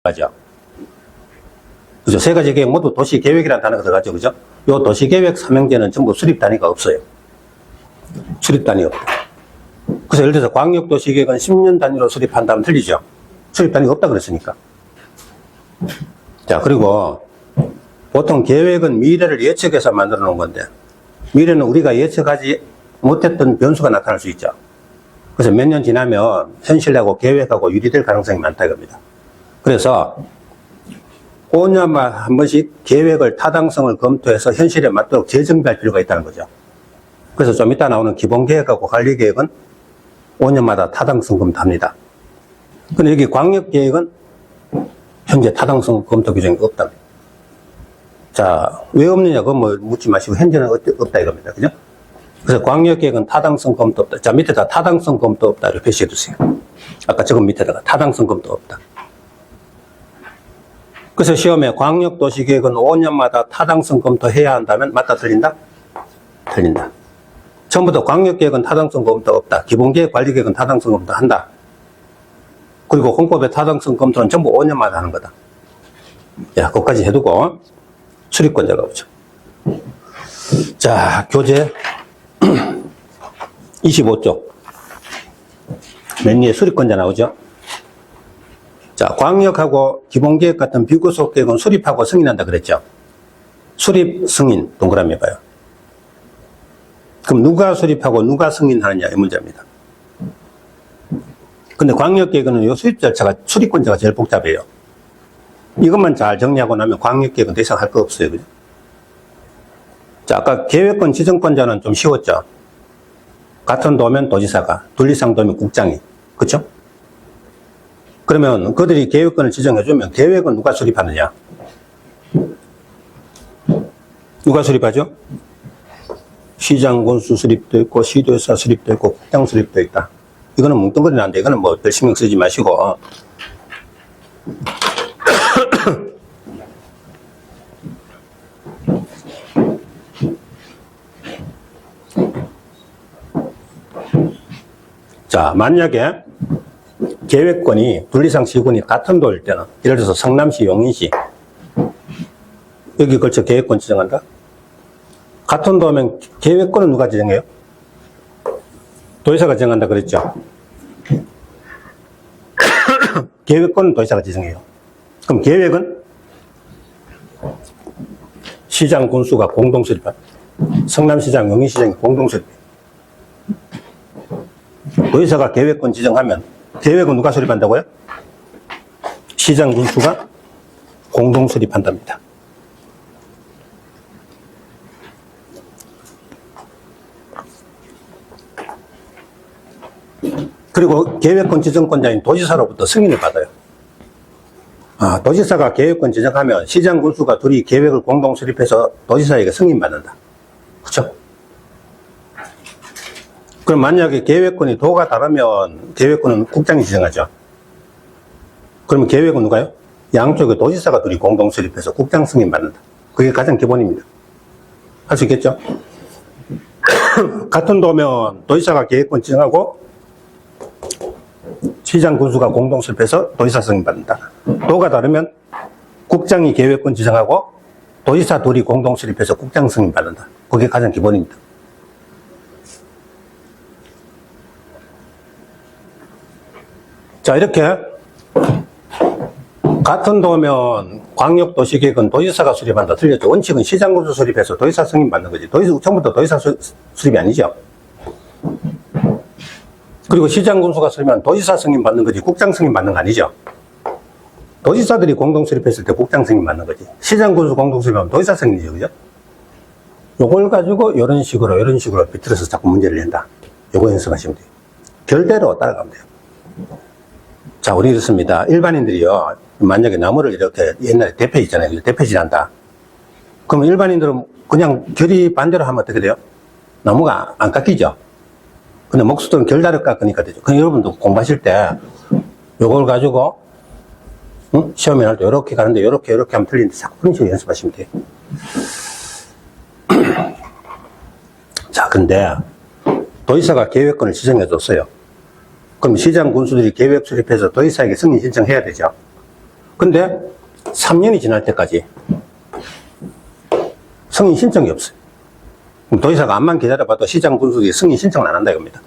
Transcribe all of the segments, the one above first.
맞죠? 그죠? 세 가지 계획 모두 도시계획이라는 단어가 들어가죠. 그죠? 요 도시계획 삼형제는 전부 수립 단위가 없어요. 수립 단위 없다. 그래서 예를 들어서 광역도시계획은 10년 단위로 수립한다면 틀리죠. 수립 단위가 없다 그랬으니까. 자, 그리고 보통 계획은 미래를 예측해서 만들어 놓은 건데, 미래는 우리가 예측하지 못했던 변수가 나타날 수 있죠. 그래서 몇 년 지나면 현실하고 계획하고 유리될 가능성이 많다 이겁니다. 그래서 5년마다 한 번씩 계획을 타당성을 검토해서 현실에 맞도록 재정비할 필요가 있다는 거죠. 그래서 좀 이따 나오는 기본계획하고 관리계획은 5년마다 타당성 검토합니다. 근데 여기 광역계획은 현재 타당성 검토 규정이 없다. 자, 왜 없느냐, 그건 뭐 묻지 마시고, 현재는 없다 이겁니다. 그죠? 그래서 광역계획은 타당성 검토 없다. 자, 밑에다 타당성 검토 없다. 이렇게 표시해 두세요. 아까 저건 밑에다가 타당성 검토 없다. 그래서 시험에 광역도시계획은 5년마다 타당성 검토해야 한다면 맞다, 틀린다? 틀린다. 처음부터 광역계획은 타당성 검토 없다. 기본계획, 관리계획은 타당성 검토 한다. 그리고 공법의 타당성 검토는 전부 5년마다 하는 거다. 야, 그것까지 해두고 출입권자가 오죠. 자, 교재 25쪽. 맨 위에 수립권자 나오죠. 자, 광역하고 기본계획 같은 비구속 계획은 수립하고 승인한다 그랬죠. 수립, 승인, 동그라미 해봐요. 그럼 누가 수립하고 누가 승인하느냐 이 문제입니다. 근데 광역계획은 이 수립 절차가 출입권자가 제일 복잡해요. 이것만 잘 정리하고 나면 광역계획은 더 이상 할 거 없어요. 그죠? 자, 아까 계획권 지정권자는 좀 쉬웠죠. 같은 도면 도지사가, 둘 이상 도면 국장이. 그쵸? 그러면 그들이 계획권을 지정해주면 계획은 누가 수립하느냐? 누가 수립하죠? 시장 군수 수립도 있고, 시도지사 수립도 있고, 국장 수립도 있다. 이거는 뭉뚱그리 나는데, 이거는 뭐 별 신경 쓰지 마시고. 자, 만약에 계획권이 둘 이상 시군이 같은 도일 때는, 예를 들어서 성남시, 용인시, 여기 걸쳐 계획권 지정한다? 같은 도면 계획권은 누가 지정해요? 도지사가 지정한다 그랬죠? 계획권은 도지사가 지정해요. 그럼 계획은 시장 군수가 공동 수립한다. 성남시장, 용인시장이 공동 수립해요. 도지사가 계획권 지정하면 계획은 누가 수립한다고요? 시장 군수가 공동 수립한답니다. 그리고 계획권 지정권자인 도지사로부터 승인을 받아요. 아, 도지사가 계획권 지정하면 시장 군수가 둘이 계획을 공동 수립해서 도지사에게 승인받는다. 그렇죠? 그럼 만약에 계획권이 도가 다르면 계획권은 국장이 지정하죠. 그러면 계획은 누가요? 양쪽에 도지사가 둘이 공동 수립해서 국장 승인 받는다. 그게 가장 기본입니다. 할 수 있겠죠? 같은 도면 도지사가 계획권 지정하고 시장 군수가 공동 수립해서 도지사 승인 받는다. 도가 다르면 국장이 계획권 지정하고 도지사 둘이 공동 수립해서 국장 승인 받는다. 그게 가장 기본입니다. 자, 이렇게 같은 도면 광역도시계획은 도지사가 수립한다. 틀렸죠. 원칙은 시장군수 수립해서 도지사 승인 받는 거지. 처음부터 도지사 수립이 아니죠. 그리고 시장군수가 수립하면 도지사 승인 받는 거지 국장 승인 받는 거 아니죠. 도지사들이 공동 수립했을 때 국장 승인 받는 거지. 시장군수 공동 수립하면 도지사 승인이죠. 그죠? 요걸 가지고 이런 식으로 비틀어서 자꾸 문제를 낸다. 요거 연습하시면 돼요. 결대로 따라가면 돼요. 자, 우리 이렇습니다. 일반인들이요, 만약에 나무를 이렇게 옛날에 대패 있잖아요. 대패질한다. 그러면 일반인들은 그냥 결이 반대로 하면 어떻게 돼요? 나무가 안 깎이죠? 근데 목수들은 결다를 깎으니까 되죠. 그럼 여러분도 공부하실 때 요걸 가지고 시험에 날 때 이렇게 가는데 이렇게 하면 틀리는데 자꾸 그런 식으로 연습하시면 돼요. 자, 근데 도지사가 계획권을 지정해 줬어요. 그럼 시장 군수들이 계획 수립해서 도지사에게 승인 신청해야 되죠. 근데 3년이 지날 때까지 승인 신청이 없어요. 그럼 도지사가 암만 기다려봐도 시장 군수들이 승인 신청을 안 한다 이겁니다.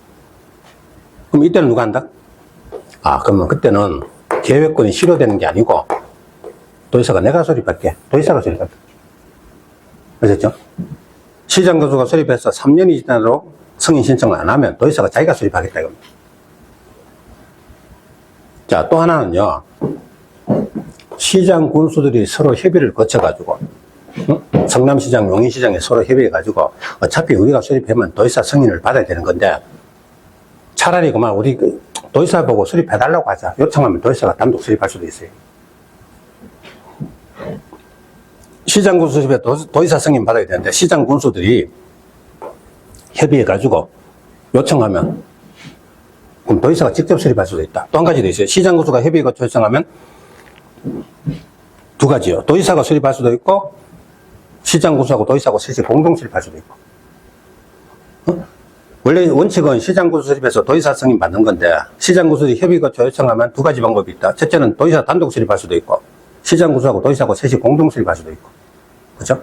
그럼 이때는 누가 한다? 그러면 그때는 계획권이 실효되는 게 아니고 도지사가 내가 수립할게. 도지사가 수립할게. 아셨죠? 시장 군수가 수립해서 3년이 지나도록 승인 신청을 안 하면 도지사가 자기가 수립하겠다 이겁니다. 자, 또 하나는요. 시장 군수들이 서로 협의를 거쳐가지고 성남시장, 용인시장에 서로 협의해가지고 어차피 우리가 수립하면 도지사 승인을 받아야 되는 건데 차라리 그만 우리 도지사 보고 수립해달라고 하자. 요청하면 도지사가 단독 수립할 수도 있어요. 시장 군수 수립에 도지사 승인 받아야 되는데 시장 군수들이 협의해가지고 요청하면 그럼 도지사가 직접 수립할 수도 있다. 또 한 가지도 있어요. 시장 군수가 협의해 거쳐 요청하면 두 가지요. 도지사가 수립할 수도 있고 시장 군수하고 도지사하고 셋이 공동 수립할 수도 있고. 원래 원칙은 시장 군수 수립해서 도지사 승인 받는 건데 시장 군수들이 협의 거쳐 요청하면 두 가지 방법이 있다. 첫째는 도지사 단독 수립할 수도 있고 시장 군수하고 도지사하고 셋이 공동 수립할 수도 있고. 그죠?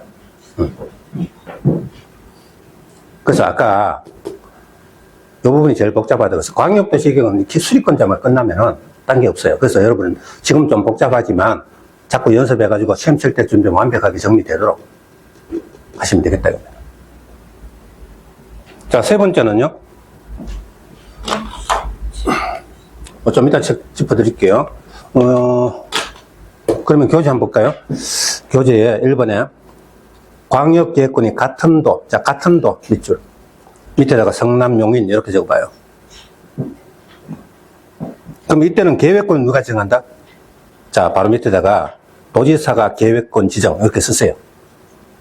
그래서 아까 이 부분이 제일 복잡하다. 그래서 광역도시계획은 수립권자만 끝나면은 딴 게 없어요. 그래서 여러분은 지금 좀 복잡하지만 자꾸 연습해가지고 시험 칠 때쯤 좀 완벽하게 정리되도록 하시면 되겠다. 자, 세 번째는요. 좀 이따 짚어드릴게요. 그러면 교재 한번 볼까요? 교재에 1번에 광역계획권이 같은 도, 자, 같은 도 밑줄. 밑에다가 성남, 용인 이렇게 적어봐요. 그럼 이때는 계획권 누가 정한다? 자, 바로 밑에다가 도지사가 계획권 지정 이렇게 쓰세요.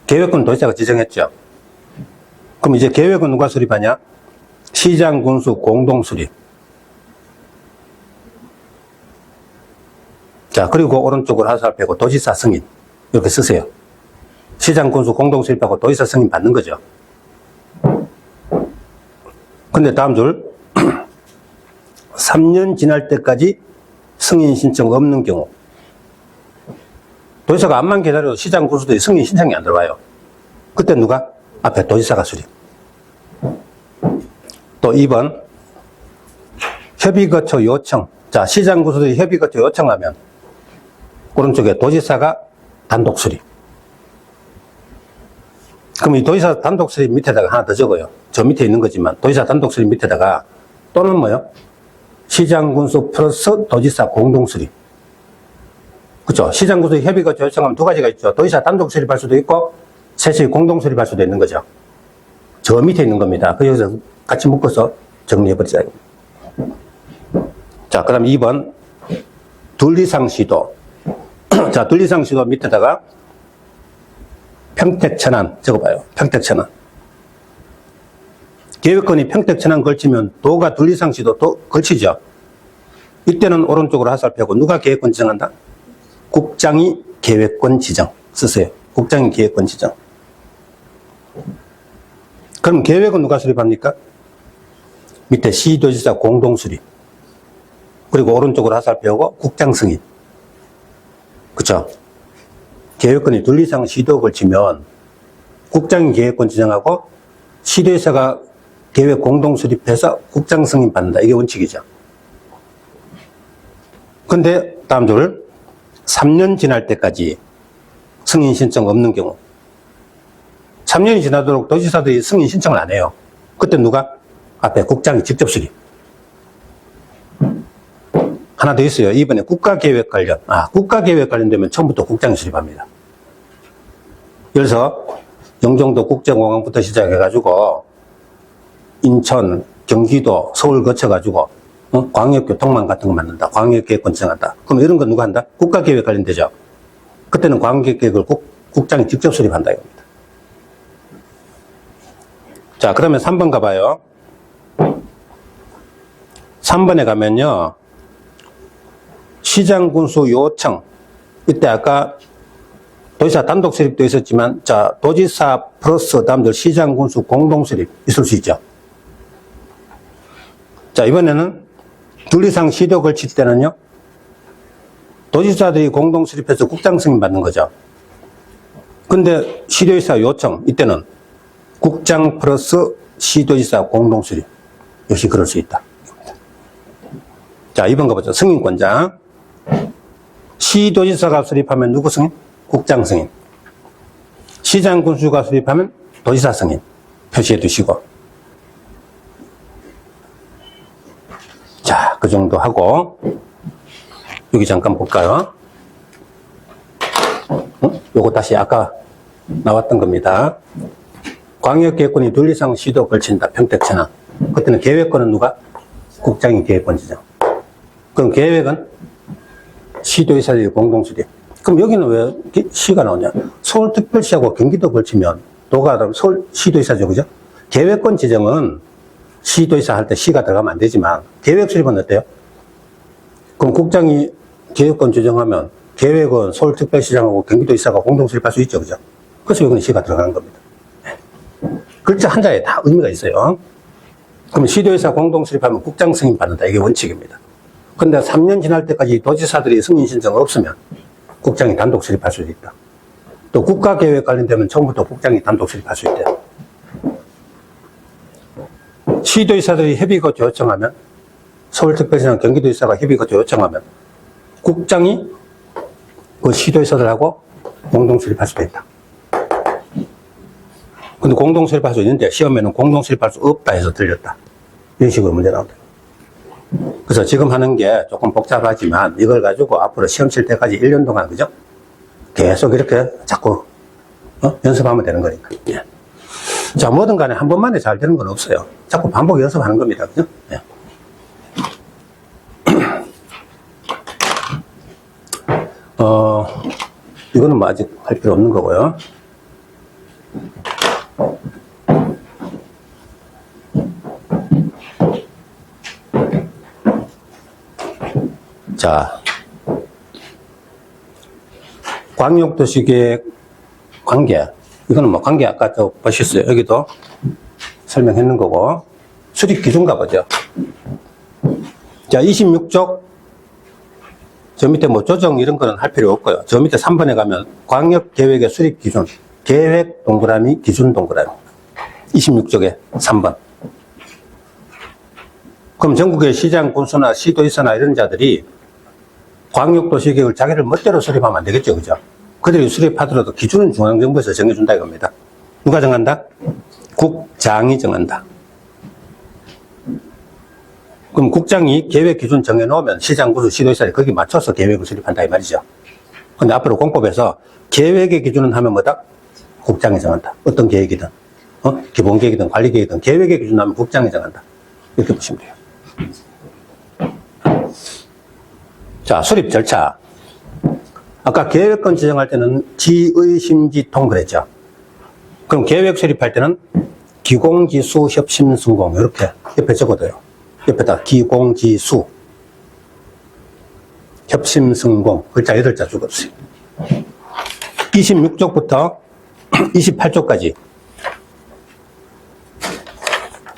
계획권 도지사가 지정했죠. 그럼 이제 계획은 누가 수립하냐? 시장 군수 공동 수립. 자, 그리고 오른쪽으로 화살 빼고 도지사 승인 이렇게 쓰세요. 시장 군수 공동 수립하고 도지사 승인 받는 거죠. 근데 다음 줄 3년 지날 때까지 승인 신청 없는 경우 도지사가 암만 기다려도 시장 군수들이 승인 신청이 안 들어와요. 그때 누가? 앞에 도지사가 수립. 또 2번 협의 거쳐 요청. 자, 시장 군수들이 협의 거쳐 요청하면 오른쪽에 도지사가 단독 수립. 그럼 이 도지사 단독 수립 밑에다가 하나 더 적어요. 저 밑에 있는 거지만 도지사 단독 수립 밑에다가 또는 뭐요? 시장 군수 플러스 도지사 공동 수립. 그렇죠? 시장 군수 협의 거쳐 요청하면 두 가지가 있죠. 도지사 단독 수립할 수도 있고 셋이 공동 수립할 수도 있는 거죠. 저 밑에 있는 겁니다. 그래서 같이 묶어서 정리해버리자. 자, 그 다음 2번 둘 이상 시도. 자, 둘 이상 시도 밑에다가 평택, 천안 적어봐요. 평택, 천안. 계획권이 평택, 천안 걸치면 도가 둘 이상 시도 도 걸치죠. 이때는 오른쪽으로 화살 펴고 누가 계획권 지정한다? 국장이 계획권 지정 쓰세요. 국장이 계획권 지정. 그럼 계획은 누가 수립합니까? 밑에 시도지사 공동 수립. 그리고 오른쪽으로 화살 펴고 국장 승인. 그쵸? 계획권이 둘 이상 시도 걸치면 국장이 계획권 지정하고 시도지사가 계획 공동 수립해서 국장 승인 받는다. 이게 원칙이죠. 근데 다음 줄 3년 지날 때까지 승인 신청 없는 경우 3년이 지나도록 도지사들이 승인 신청을 안 해요. 그때 누가? 앞에 국장이 직접 수립. 하나 더 있어요. 이번에 국가계획 관련. 국가계획 관련되면 처음부터 국장이 수립합니다. 그래서 영종도 국제공항부터 시작해가지고 인천, 경기도, 서울 거쳐가지고 광역교통망 같은 거 만든다. 광역계획권 지정한다. 그럼 이런 건 누가 한다? 국가계획 관련되죠. 그때는 광역계획을 국장이 직접 수립한다 이겁니다. 자, 그러면 3번 가봐요. 3번에 가면요. 시장 군수 요청. 이때 아까 도지사 단독 수립도 있었지만, 자, 도지사 플러스 다음들 시장 군수 공동 수립 있을 수 있죠. 자, 이번에는 둘 이상 시도 걸칠 때는요. 도지사들이 공동 수립해서 국장 승인 받는 거죠. 근데 시도지사 요청, 이때는 국장 플러스 시도지사 공동 수립. 역시 그럴 수 있다. 자, 2번 가보죠. 승인권자. 시도지사가 수립하면 누구 승인? 국장 승인. 시장 군수가 수립하면 도지사 승인. 표시해 두시고. 자, 그 정도 하고, 여기 잠깐 볼까요? 요거 다시 아까 나왔던 겁니다. 광역계획권이 둘 이상 시도 걸친다. 평택천안. 그때는 계획권은 누가? 국장이 계획권 지정. 그럼 계획은 시도지사들이 공동수립. 그럼 여기는 왜 시가 나오냐? 서울특별시하고 경기도 걸치면 도가 서울 시도지사죠, 그죠? 계획권 지정은 시도지사 할 때 시가 들어가면 안 되지만 계획 수립은 어때요? 그럼 국장이 계획권 지정하면 계획은 서울특별시장하고 경기도지사가 공동수립할 수 있죠, 그죠? 그래서 여기는 시가 들어가는 겁니다. 글자 한자에 다 의미가 있어요. 그럼 시도지사 공동수립하면 국장 승인 받는다. 이게 원칙입니다. 근데 3년 지날 때까지 도지사들이 승인 신청 없으면 국장이 단독 수립할 수 있다. 또 국가계획 관련되면 처음부터 국장이 단독 수립할 수 있대요. 시도지사들이 협의거주 요청하면 서울특별시장 경기도지사가 협의거주 요청하면 국장이 그 시도지사들하고 공동수립할 수도 있다. 근데 공동수립할 수 있는데 시험에는 공동수립할 수 없다 해서 틀렸다. 이런 식으로 문제 나온다. 그래서 지금 하는 게 조금 복잡하지만 이걸 가지고 앞으로 시험 칠 때까지 1년 동안, 그죠? 계속 이렇게 자꾸 연습하면 되는 거니까. 예. 자, 뭐든 간에 한 번만에 잘 되는 건 없어요. 자꾸 반복 연습하는 겁니다. 그죠? 예. 이거는 뭐 아직 할 필요 없는 거고요. 자, 광역도시계획 관계. 이거는 뭐 관계 아까 또 보셨어요. 여기도 설명했는 거고. 수립 기준가 보죠. 자, 26쪽. 저 밑에 뭐 조정 이런 거는 할 필요 없고요. 저 밑에 3번에 가면 광역계획의 수립 기준. 계획 동그라미, 기준 동그라미. 26쪽에 3번. 그럼 전국의 시장, 군수나 시도지사나 이런 자들이 광역도시계획을 자기들 멋대로 수립하면 안 되겠죠, 그죠? 그들이 수립하더라도 기준은 중앙정부에서 정해준다 이겁니다. 누가 정한다? 국장이 정한다. 그럼 국장이 계획 기준 정해놓으면 시장, 군수, 시도지사들이 거기 맞춰서 계획을 수립한다 이 말이죠. 근데 앞으로 공법에서 계획의 기준은 하면 뭐다? 국장이 정한다. 어떤 계획이든, 기본계획이든 관리계획이든 계획의 기준 하면 국장이 정한다. 이렇게 보시면 돼요. 자, 수립 절차. 아까 계획권 지정할 때는 지의심지통 그랬죠. 그럼 계획 수립할 때는 기공지수 협심순공 이렇게 옆에 적어둬요. 옆에다 기공지수 협심순공 글자 8자 적어주세요. 26쪽부터 28쪽까지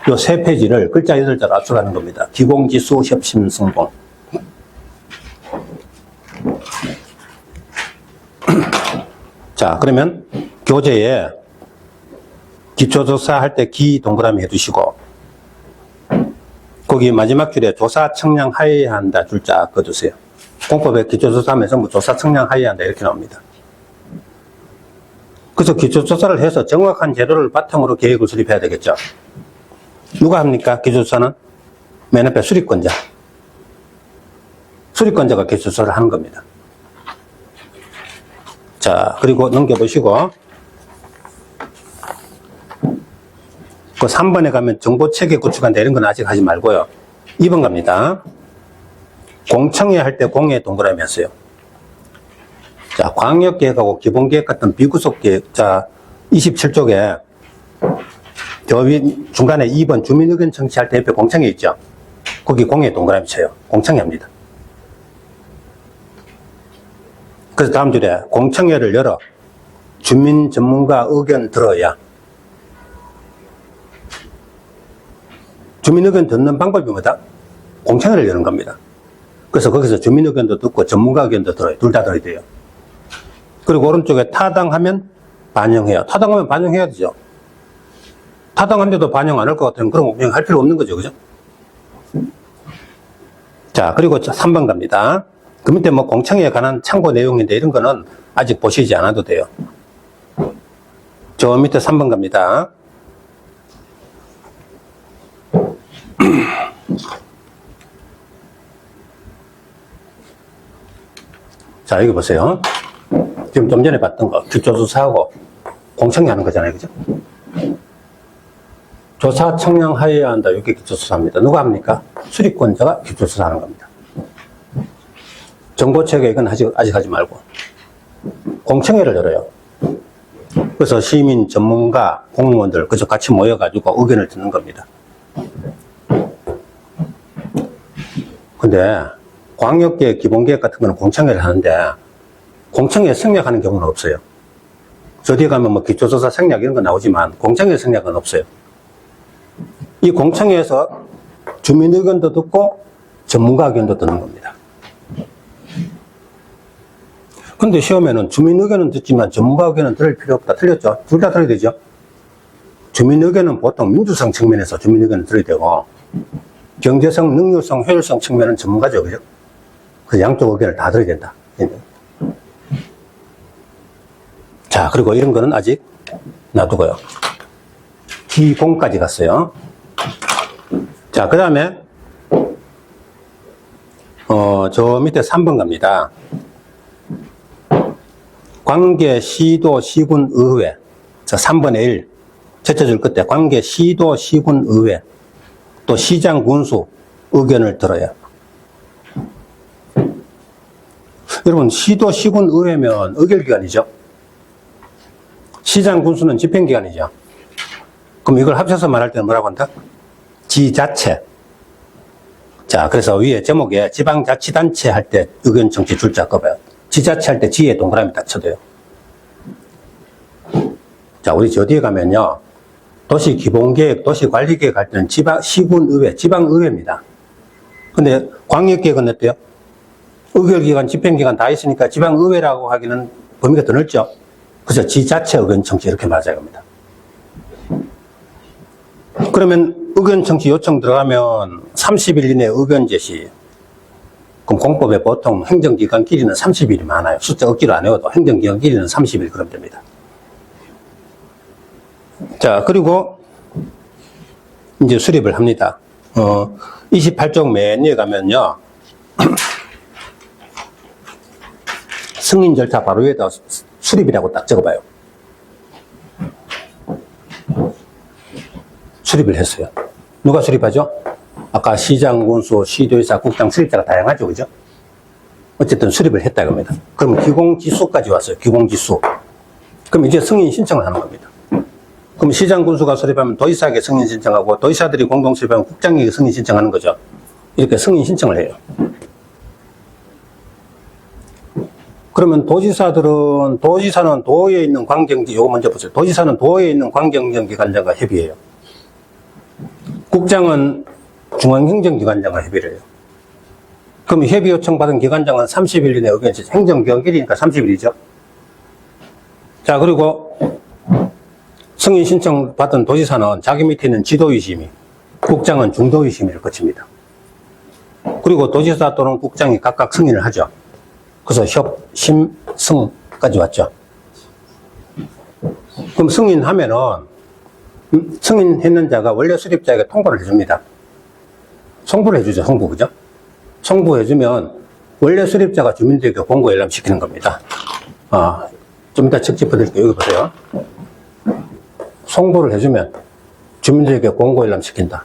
요 3페이지를 글자 8자로 압축하는 겁니다. 기공지수 협심순공. 자, 그러면 교재에 기초조사 할 때 기 동그라미 해두시고 거기 마지막 줄에 조사 청량 하여야 한다 줄 쫙 꺼주세요. 공법에 기초조사 하면서 뭐 조사 청량 하여야 한다 이렇게 나옵니다. 그래서 기초조사를 해서 정확한 재료를 바탕으로 계획을 수립해야 되겠죠. 누가 합니까? 기초조사는 맨 앞에 수립권자. 수립권자가 기초조사를 하는 겁니다. 자, 그리고 넘겨보시고 그 3번에 가면 정보체계 구축한다 이런 건 아직 하지 말고요. 2번 갑니다. 공청회 할 때 공에 동그라미 했어요. 자, 광역계획하고 기본계획 같은 비구속계획. 자, 27쪽에 저 중간에 2번 주민의견 청취할 때 옆에 공청회 있죠. 거기 공에 동그라미 쳐요. 공청회 합니다. 그래서 다음 줄에 공청회를 열어 주민 전문가 의견 들어야. 주민 의견 듣는 방법이 뭐다? 공청회를 여는 겁니다. 그래서 거기서 주민 의견도 듣고 전문가 의견도 들어요. 둘 다 들어야 돼요. 그리고 오른쪽에 타당하면 반영해요. 타당하면 반영해야 되죠. 타당한데도 반영 안 할 것 같으면 그럼 그냥 할 필요 없는 거죠. 그죠? 자, 그리고 3번 갑니다. 그 밑에 뭐 공청회에 관한 참고 내용인데 이런 거는 아직 보시지 않아도 돼요. 저 밑에 3번 갑니다. 자, 여기 보세요. 지금 좀 전에 봤던 거, 기초조사하고 공청회 하는 거잖아요. 그죠? 조사 청량하여야 한다. 이게 기초조사입니다. 누가 합니까? 수립권자가 기초조사 하는 겁니다. 정보체계 이건 아직 하지 말고. 공청회를 열어요. 그래서 시민, 전문가, 공무원들, 그저 같이 모여가지고 의견을 듣는 겁니다. 근데, 광역계획, 기본계획 같은 거는 공청회를 하는데, 공청회 생략하는 경우는 없어요. 저 뒤에 가면 뭐 기초조사 생략 이런 거 나오지만, 공청회 생략은 없어요. 이 공청회에서 주민 의견도 듣고, 전문가 의견도 듣는 겁니다. 근데 시험에는 주민 의견은 듣지만 전문가 의견은 들을 필요 없다. 틀렸죠? 둘 다 들어야 되죠? 주민 의견은 보통 민주성 측면에서 주민 의견을 들어야 되고, 경제성, 능률성, 효율성 측면은 전문가죠. 그죠? 그래서 양쪽 의견을 다 들어야 된다. 자, 그리고 이런 거는 아직 놔두고요. 기공까지 갔어요. 자, 그 다음에, 저 밑에 3번 갑니다. 관계 시도 시군 의회. 자, 3번의 1. 첫째 줄 끝에 관계 시도 시군 의회. 또 시장 군수 의견을 들어요. 여러분, 시도 시군 의회면 의결기관이죠. 시장 군수는 집행기관이죠. 그럼 이걸 합쳐서 말할 때는 뭐라고 한다? 지자체. 자, 그래서 위에 제목에 지방자치단체 할 때 의견 정치 줄자 꺼봐요. 지자체 할 때 지에 동그라미 딱 쳐둬요. 자, 우리 저 뒤에 가면요. 도시기본계획, 도시관리계획 할 때는 시군의회, 지방의회입니다. 근데 광역계획은 어때요? 의결기관, 집행기관 다 있으니까 지방의회라고 하기는 범위가 더 넓죠? 그래서 지자체 의견 청취 이렇게 맞아야 합니다. 그러면 의견 청취 요청 들어가면 30일 이내 의견 제시. 그럼 공법에 보통 행정기관 길이는 30일이 많아요. 숫자 억지로 안 외워도 행정기관 길이는 30일 그럼 됩니다. 자, 그리고 이제 수립을 합니다. 28쪽 맨 위에 가면요. 승인 절차 바로 위에다 수립이라고 딱 적어봐요. 수립을 했어요. 누가 수립하죠? 아까 시장, 군수, 시도의사, 국장 수립자가 다양하죠. 그죠? 어쨌든 수립을 했다 겁니다. 그럼 기공지수까지 왔어요. 기공지수. 그럼 이제 승인 신청을 하는 겁니다. 그럼 시장, 군수가 수립하면 도의사에게 승인 신청하고 도의사들이 공동 수립하면 국장에게 승인 신청하는 거죠. 이렇게 승인 신청을 해요. 그러면 도지사는 도에 있는 관경지, 요거 먼저 보세요. 도지사는 도에 있는 관경정기관장과 협의해요. 국장은 중앙행정기관장과 협의를 해요. 그럼 협의 요청 받은 기관장은 30일 이내 의견 제시. 행정기관 길이니까 30일이죠. 자, 그리고 승인 신청 받은 도지사는 자기 밑에 있는 지도위심의, 국장은 중도위심의를 거칩니다. 그리고 도지사 또는 국장이 각각 승인을 하죠. 그래서 협, 심, 승까지 왔죠. 그럼 승인하면은 승인했는 자가 원래 수립자에게 통보를 해줍니다. 송부를 해주죠. 송부. 그죠? 송부해주면 원래 수립자가 주민들에게 공고 열람시키는 겁니다. 좀 이따 짚어드릴게요. 여기 보세요. 송부를 해주면 주민들에게 공고 열람시킨다.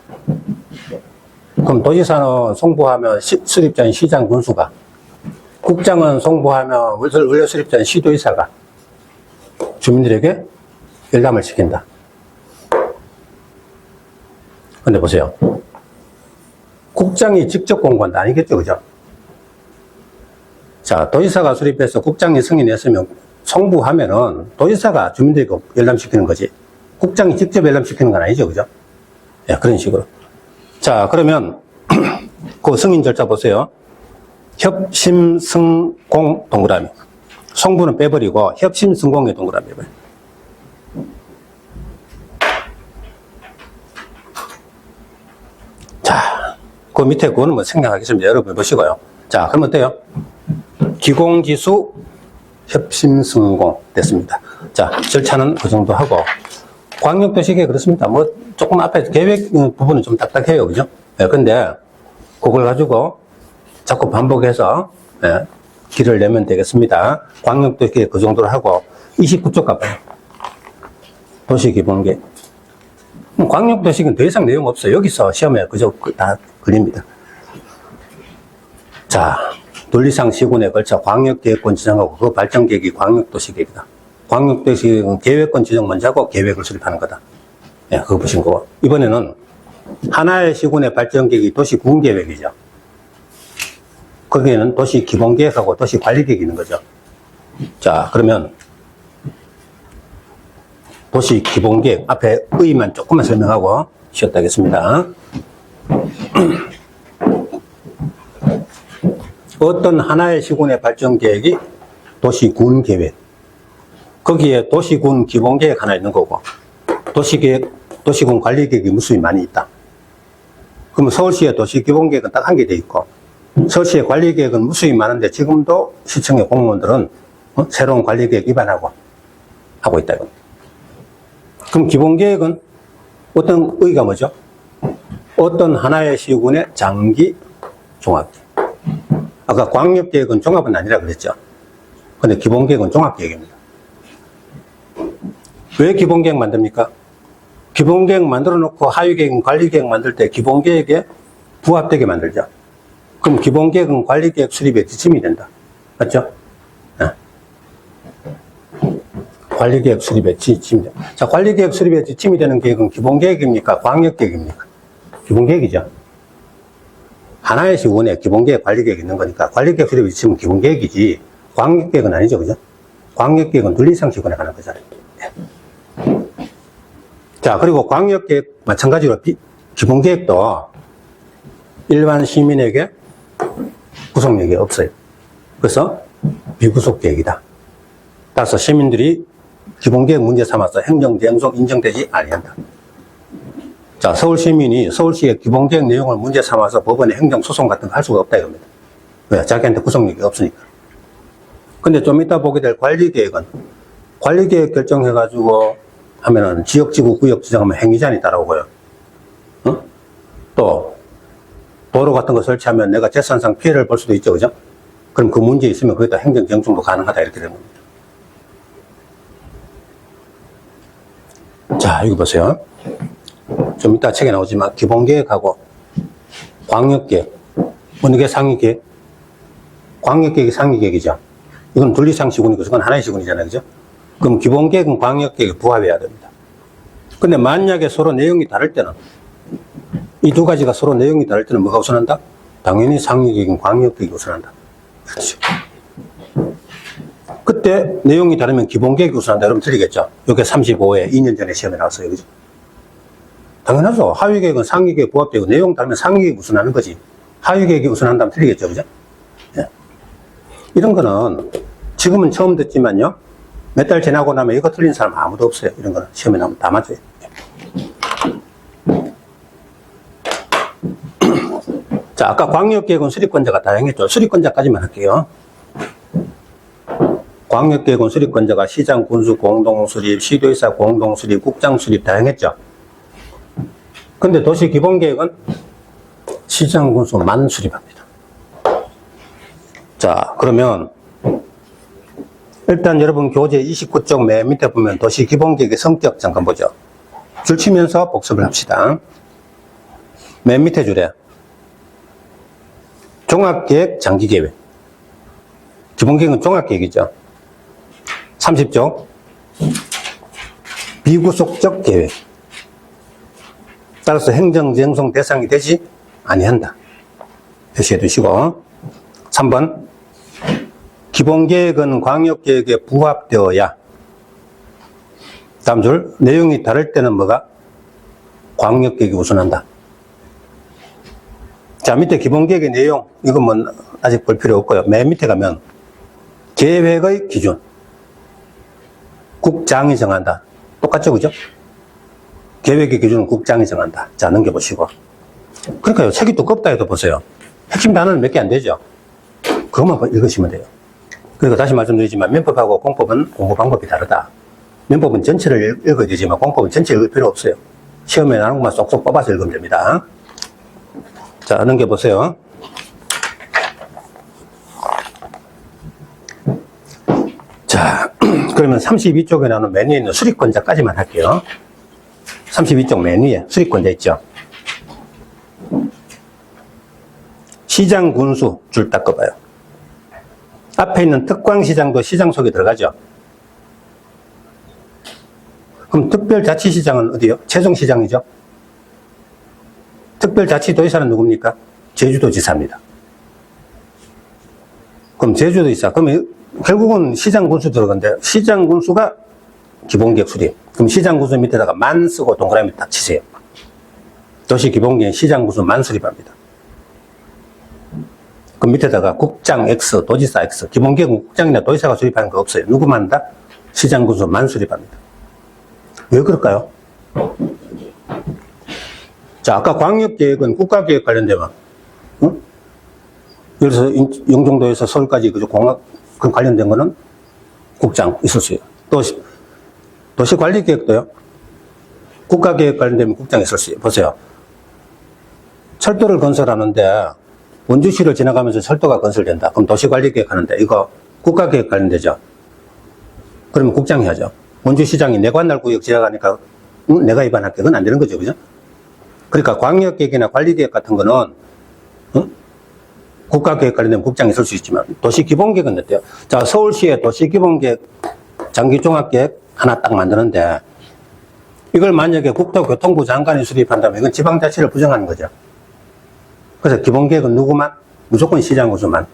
그럼 도지사는 송부하면 수립자인 시장 군수가, 국장은 송부하면 원래 수립자인 시도의사가 주민들에게 열람을 시킨다. 근데 보세요. 국장이 직접 공고한 건 아니겠죠. 그죠? 자, 도지사가 수립해서 국장이 승인했으면 송부하면은 도지사가 주민들에게 열람시키는 거지. 국장이 직접 열람시키는 건 아니죠. 그죠? 예, 그런 식으로. 자, 그러면 그 승인 절차 보세요. 협심승공 동그라미. 성분은 빼버리고 협심승공의 동그라미 해봐요. 자, 그 밑에 그거는 뭐 생략하겠습니다. 여러분 보시고요. 자, 그럼 어때요? 기공지수 협심승공 됐습니다. 자, 절차는 그 정도 하고, 광역도시계획 그렇습니다. 뭐 조금 앞에 계획 부분은 좀 딱딱해요. 그죠? 예, 근데 그걸 가지고 자꾸 반복해서 예, 길을 내면 되겠습니다. 광역도시계획 그 정도로 하고, 29쪽 가봐요. 도시기본계획. 광역도시계획은 더 이상 내용 없어요. 여기서 시험에 그저 다 걸립니다. 자, 논리상 시군에 걸쳐 광역계획권 지정하고 그 발전계획이 광역도시계획이다. 광역도시계획은 계획권 지정 먼저 하고 계획을 수립하는 거다. 예, 그거 보신 거고. 이번에는 하나의 시군의 발전계획이 도시군계획이죠. 거기에는 도시기본계획하고 도시관리계획이 있는 거죠. 자, 그러면 도시기본계획 앞에 의의만 조금만 설명하고 쉬었다 하겠습니다. 어떤 하나의 시군의 발전계획이 도시군계획. 거기에 도시군 기본계획 하나 있는 거고, 도시계획, 도시군 관리계획이 무수히 많이 있다. 그러면 서울시의 도시기본계획은 딱 한 개 돼 있고, 서울시의 관리계획은 무수히 많은데 지금도 시청의 공무원들은 새로운 관리계획 위반하고 하고 있다. 그럼 기본계획은 어떤 의의가 뭐죠? 어떤 하나의 시군의 장기 종합계획. 아까 광역계획은 종합은 아니라 그랬죠. 근데 기본계획은 종합계획입니다. 왜 기본계획 만듭니까? 기본계획 만들어 놓고 하위계획, 관리계획 만들 때 기본계획에 부합되게 만들죠. 그럼 기본계획은 관리계획 수립의 지침이 된다. 맞죠? 네. 관리계획 수립의 지침이 된다. 자, 관리계획 수립의 지침이 되는 계획은 기본계획입니까? 광역계획입니까? 기본계획이죠. 하나의 시군에 기본계획, 관리계획이 있는 거니까 관리계획 수립의 지침은 기본계획이지 광역계획은 아니죠. 그죠? 광역계획은 논리상 시군에 가는 거잖아요. 네. 자, 그리고 광역계획 마찬가지로 기본계획도 일반 시민에게 구속력이 없어요. 그래서 비구속계획이다. 따라서 시민들이 기본계획 문제 삼아서 행정대행속 인정되지 아니한다. 자, 서울시민이 서울시의 기본계획 내용을 문제 삼아서 법원에 행정소송 같은 거 할 수가 없다 이겁니다. 왜? 자기한테 구속력이 없으니까. 근데 좀 이따 보게 될 관리계획은 관리계획 결정해가지고 하면은 지역지구 구역 지정하면 행위제한이 따라오고요. 또 도로 같은 거 설치하면 내가 재산상 피해를 볼 수도 있죠. 그죠? 그럼 그 문제 있으면 거기다 행정정중도 가능하다 이렇게 되는 겁니다. 자, 여기 보세요. 좀 이따 책에 나오지만 기본계획하고 광역계획 어느 게 상위계획? 광역계획이 상위계획이죠. 이건 분리상 시군이고 그건 하나의 시군이잖아요. 그죠? 그럼 기본계획은 광역계획에 부합해야 됩니다. 근데 만약에 서로 내용이 다를 때는 이 두 가지가 서로 내용이 다를 때는 뭐가 우선한다? 당연히 상위계획은 광역계획이 우선한다. 그렇죠. 그때 내용이 다르면 기본계획이 우선한다. 여러분 틀리겠죠? 이게 35회 2년 전에 시험에 나왔어요. 그죠? 당연하죠. 하위계획은 상위계획에 부합되고 내용 다르면 상위계획이 우선하는 거지. 하위계획이 우선한다면 틀리겠죠. 그죠? 예. 이런 거는 지금은 처음 듣지만요. 몇 달 지나고 나면 이거 틀린 사람 아무도 없어요. 이런 거는 시험에 나오면 다 맞아요. 자, 아까 광역계획은 수립권자가 다양했죠. 수립권자까지만 할게요. 광역계획은 수립권자가 시장, 군수 공동수립, 시도의사 공동수립, 국장수립 다양했죠. 근데 도시기본계획은 시장, 군수만 수립합니다. 자, 그러면 일단 여러분 교재 29쪽 맨 밑에 보면 도시기본계획의 성격 잠깐 보죠. 줄 치면서 복습을 합시다. 맨 밑에 줄에 종합계획, 장기계획. 기본계획은 종합계획이죠. 30쪽 비구속적 계획. 따라서 행정정송 대상이 되지 아니한다. 표시해 두시고 3번 기본계획은 광역계획에 부합되어야 다음 줄 내용이 다를 때는 뭐가? 광역계획이 우선한다. 자, 밑에 기본계획의 내용 이건 뭐 아직 볼 필요 없고요. 맨 밑에 가면 계획의 기준. 국장이 정한다. 똑같죠, 그죠? 계획의 기준은 국장이 정한다. 자, 넘겨보시고. 그러니까요, 책이 두껍다 해도 보세요. 핵심 단어는 몇 개 안 되죠? 그것만 읽으시면 돼요. 그리고 다시 말씀드리지만, 민법하고 공법은 공부 방법이 다르다. 민법은 전체를 읽어야 되지만, 공법은 전체 읽을 필요 없어요. 시험에 나오는 것만 쏙쏙 뽑아서 읽으면 됩니다. 자, 넘겨보세요. 자, 그러면 32쪽에 나오는 맨 위에 있는 수리권자까지만 할게요. 32쪽 맨 위에 수리권자 있죠? 시장 군수 줄 닦아봐요. 앞에 있는 특광시장도 시장 속에 들어가죠? 그럼 특별자치시장은 어디요? 최종시장이죠? 특별자치도지사는 누굽니까? 제주도지사입니다. 그럼 제주도지사. 그러면 결국은 시장 군수 들어간대. 시장 군수가 기본계획 수립. 그럼 시장 군수 밑에다가 만 쓰고 동그라미 딱 치세요. 도시 기본계획 시장 군수 만 수립합니다. 그 밑에다가 국장 X, 도지사 X. 기본계획은 국장이나 도지사가 수립하는 거 없어요. 누구만 한다? 시장 군수 만 수립합니다. 왜 그럴까요? 자, 아까 광역계획은 국가계획 관련되면, 응? 그래서 영종도에서 서울까지 그저 공학 그 관련된 거는 국장 있었어요. 또 도시관리계획도요. 국가계획 관련되면 국장 있었어요. 보세요. 철도를 건설하는데 원주시를 지나가면서 철도가 건설된다. 그럼 도시관리계획 하는데 이거 국가계획 관련되죠. 그러면 국장이 하죠. 원주시장이 내관할구역 지나가니까 내가 위반할게. 그건 안 되는 거죠. 그죠? 그러니까 광역계획이나 관리계획 같은 거는 국가계획 관련되면 국장이 있을 수 있지만 도시기본계획은 어때요? 자, 서울시에 도시기본계획 장기종합계획 하나 딱 만드는데 이걸 만약에 국토교통부 장관이 수립한다면 이건 지방자치를 부정하는 거죠. 그래서 기본계획은 누구만? 무조건 시장 군수만.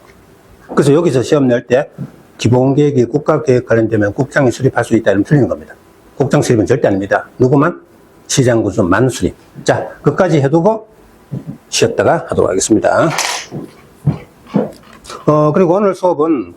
그래서 여기서 시험 낼 때 기본계획이 국가계획 관련되면 국장이 수립할 수 있다 이러면 틀리는 겁니다. 국장 수립은 절대 아닙니다. 누구만? 시장 군수만 수립. 자, 끝까지 해두고 쉬었다가 하도록 하겠습니다. 그리고 오늘 수업은